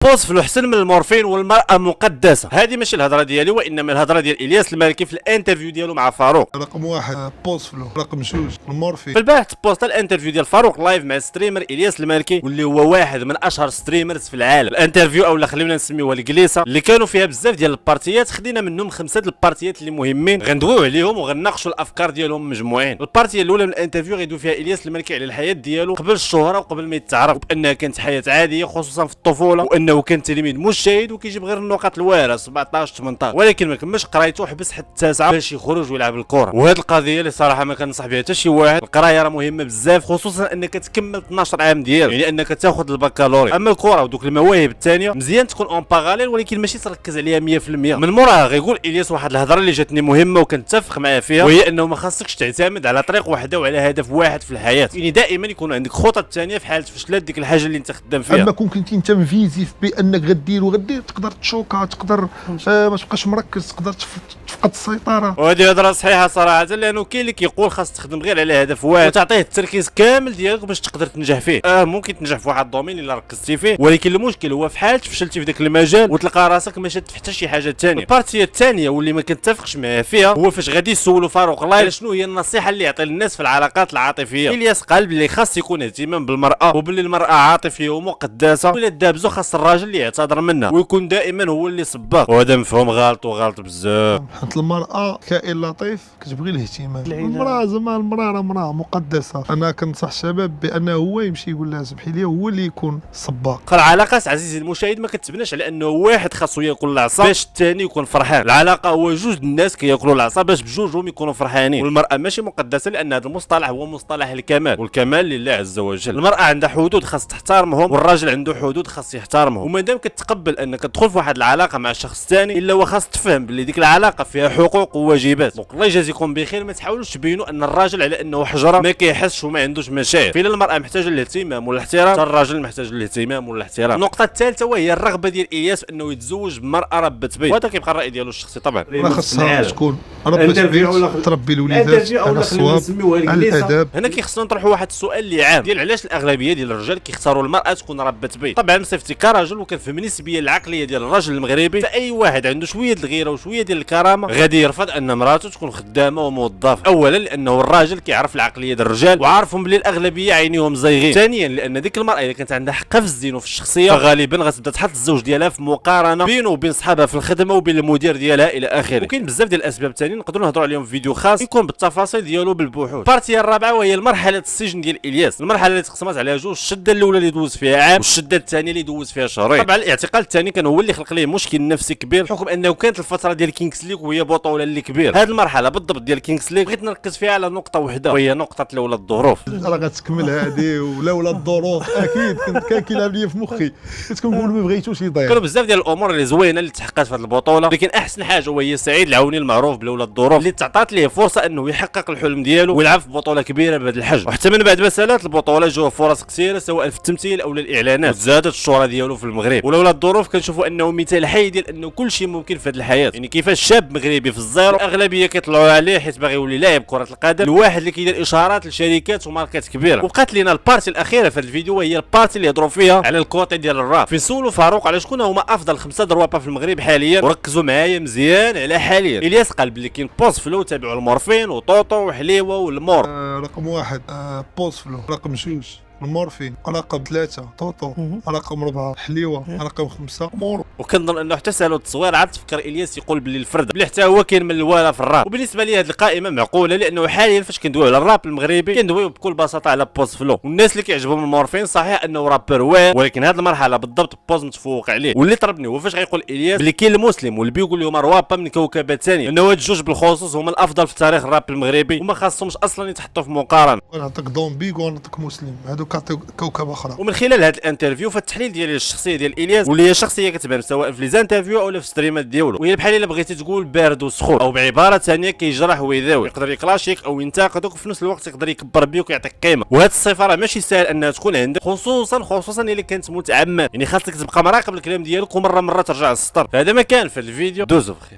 البوصفلو احسن من المورفين والمرأة مقدسة. هذه ماشي الهضره ديالي، وانما الهضره ديال الياس المالكي في الانترفيو ديالو مع فاروق. رقم واحد بوصفلو، رقم جوج المورفين. في البارح بوست الانترفيو ديال فاروق لايف مع ستريمر الياس المالكي، واللي هو واحد من اشهر ستريمرز في العالم. الانترفيو اولا خلينا نسميوها الجليسه، اللي كانوا فيها بزاف ديال البارتيات. خدينا منهم 5 البارتيات اللي مهمين غندويو عليهم وغنناقشوا الافكار ديالهم مجموعين. البارتيه الاولى من الانترفيو غيدوي فيها الياس المالكي على الحياه ديالو قبل الشهره وقبل ما يتعرف، بانها كانت حياه عاديه خصوصا في الطفوله، وانه كان تلميذ مجتهد وكيجيب غير النقاط الواعره 17 18، ولكن ما كملش قرايته وحبس حتى 9 باش يخرج ويلعب الكره. وهذه القضيه اللي صراحه ما كنصح بها حتى شي واحد. القرايه راه مهمه بزاف، خصوصا انك تكمل 12 عام ديالك، يعني انك تاخذ البكالوريا. اما الكره ودوك المواهب الثانيه مزيان تكون اون باراليل، ولكن ماشي تركز عليها 100%. من موراها غيقول الياس واحد الهضره اللي جاتني مهمه وكنتفق معاه فيها، وهي انه ما خاصكش تعتمد على طريق واحده وعلى هدف واحد في الحياه، يعني دائما يكون عندك خطط ثانيه في حاله فشلت ديك الحاجه اللي انت خدام فيها. اما كون كنتي انت مفيزيف بانك غدير تقدر تشوكا، تقدر ما تبقاش مركز، تقدر تفقد السيطره. وهذه هضره صحيحه صراحه، لانه كاين اللي كيقول خاص تخدم غير على هدف واحد وتعطيه التركيز كامل ديالك باش تقدر تنجح فيه. ممكن تنجح في واحد الدومين الا ركزتي فيه، ولكن المشكل هو في حال فشلتي في ذاك المجال وتلقى راسك ما شدت حتى شي حاجه ثانيه. البارتيه الثانيه واللي ما كنتفقش معاه فيها هو فاش غادي يسولوا فاروق لايف شنو هي النصيحه اللي يعطي للناس في العلاقات العاطفيه. الياس قال بلي خاص يكون اهتمام بالمراه، وبلي المراه عاطفيه ومقدسه، ولا دابزو خاص الراجل اللي يعتذر منها ويكون دائما هو اللي سباق. وهذا مفهوم غلط وغلط بزاف. حيت المراه كائن لطيف كتبغي الاهتمام. المراه زعما المراه راه مراه مقدسه. انا كنصح الشباب بانه هو يمشي يقول لها سمحي لي، هو اللي يكون سباق. العلاقات عزيزي المشاهد ما كتبناش على انه واحد خاصو ياكل العصا باش الثاني يكون فرحان. العلاقه هو جوج الناس كياكلوا العصا باش بجوجهم يكونوا فرحانين. والمراه ماشي مقدسه، لان هذا المصطلح هو مصطلح الكمال، والكمال لله عز وجل. المراه عندها حدود خاص تحترمهم، والراجل عنده حدود خاص يحترمهم. وما دام كتقبل انك تدخل في واحد العلاقه مع شخص ثاني، الا وخاص تفهم بلي ديك العلاقه فيها حقوق وواجبات. دونك الله يجازيكم بخير، ما تحاولوش تبينوا ان الراجل على انه حجره ما كيحسش وما عندوش مشاعر. فين المراه محتاجه الاهتمام والاحترام، حتى الراجل محتاج الاهتمام والاحترام. النقطه الثالثه وهي الرغبه ديال الياس انه يتزوج بمراه ربة بيت، وهذا كيبقى الراي ديالو الشخصي طبعا. راه خاصها تكون ربة بيت تربي الوليدات على الصواب على الاداب. هنا كيخصنا نطرحوا واحد السؤال اللي عام ديال علاش الاغلبيه ديال الرجال كيختاروا المراه تكون ربة بيت. طبعا صفتي كراجل وكنفهم نسبيا العقليه ديال الراجل المغربي، فاي واحد عنده شويه الغيره وشويه ديال الكرامه غادي يرفض ان مراته تكون خدامه وموظفه. اولا لانه الراجل كيعرف العقليه ديال الرجال وعارفهم بلي الاغلبيه عينيهم زايغين. ثانيا لان ديك المراه اذا كانت عندها حق في الزين وفي الشخصيه، فغالبا غتبدا تحط الزوج ديالها في مقارنه بينه وبين صحابها في الخدمه وبين المدير ديالها الى اخره. وكاين بزاف ديال الاسباب ثانيين نقدروا نهضروا عليهم في فيديو خاص يكون بالتفاصيل ديالو بالبحوث. البارتيه الرابعه وهي المرحله السجن ديال الياس. المرحله اللي تقسمت على جوج، الشده الاولى اللي دوز فيها عام، والشده الثانيه اللي دوز فيها شهرين. طبعا الاعتقال الثاني كان هو اللي خلق ليه مشكل نفسي كبير، بحكم انه كانت الفتره ديال كينغز ليغ وهي بطوله اللي كبير. هذه المرحله بالضبط ديال كينغز ليغ بغيت نركز فيها على نقطه واحده، وهي نقطه لولا الظروف. راه غتكمل هذه ولولا الظروف اكيد كان كيلعب لي في مخي، كنت كنقول ما بغيتوش يضيع. كانوا بزاف ديال الامور اللي زوينه اللي تحققت في هذه البطوله، لكن احسن حاجه وهي سعيد العوني المعروف بلولا الظروف، اللي تعطات ليه فرصه انه يحقق الحلم ديالو ويلعب في بطوله كبيره بهذا الحجم. وحتى من بعد ما سالات البطوله جوه فرص كثيره سواء في التمثيل او الاعلانات، وزادت الشهره ديالو في المغرب. ولولا الظروف كنشوفوا انه مثال حي ديال انه كل شيء ممكن في هذه الحياه، يعني كيفاش شاب مغربي في الزيرو الاغلبيه كيطلعوا عليه حيت باغي يولي لاعب كره القدم، الواحد اللي كيدير اشارات لشركات وماركات كبيره. وبقات لينا البارتي الاخيره في هذا الفيديو، وهي البارتي اللي يهضروا فيها على الكوتي ديال الراب، فين سولوا فاروق على شكون هما افضل 5 دروابه في المغرب حاليا. وركزوا معايا مزيان على حاليا. الياس قال بلي كاين بوصفلو تابعوا المورفين وطوطو وحليوه والمور. رقم واحد بوصفلو، رقم جوج المورفين، رقم 3 طوطو، رقم 4 حليوه، رقم 5 مور. وكنظن انه حتى سالوا التصوير عاد تفكر الياس يقول باللي الفرد بلي حتى هو كاين من الوالا في الراب. وبالنسبه لي هذه القائمه معقوله، لانه حاليا فاش كندويو على الراب المغربي كندويو بكل بساطه على بوصفلو. والناس اللي كيعجبهم المورفين صحيح انه رابر واعر، ولكن هذه المرحله بالضبط بوز متفوق عليه. واللي طربني هو فاش غيقول الياس بلي كاين المسلم واللي بيقول لهم روابا من كوكبات ثانيه، انه هاد الجوج بالخصوص هما الافضل في تاريخ الراب المغربي وما خاصهمش اصلا يتحطوا في مقارنه. نعطيك دومبيك ونعطيك مسلم، هذوك كعطيو كوكب اخرى. ومن خلال هذا الانترفيو فالتحليل ديال الشخصيه ديال الياس، واللي هي شخصيه كتبان سواء في لي زانترفيو او في ستريمات ديالو، وهي بحال الا بغيتي تقول بارد وسخون، او بعباره ثانيه كيجرح ويداوي، يقدر يكلاشيك او ينتقدك وفي نفس الوقت يقدر يكبر بيك ويعطيك قيمه. وهذه الصفه راه ماشي سهل انها تكون عندك، خصوصا الا كانت متعمد، يعني خاصك تبقى مراقب الكلام ديالك ومره ترجع للسطر. هذا ما كان في الفيديو، دوزو بخير.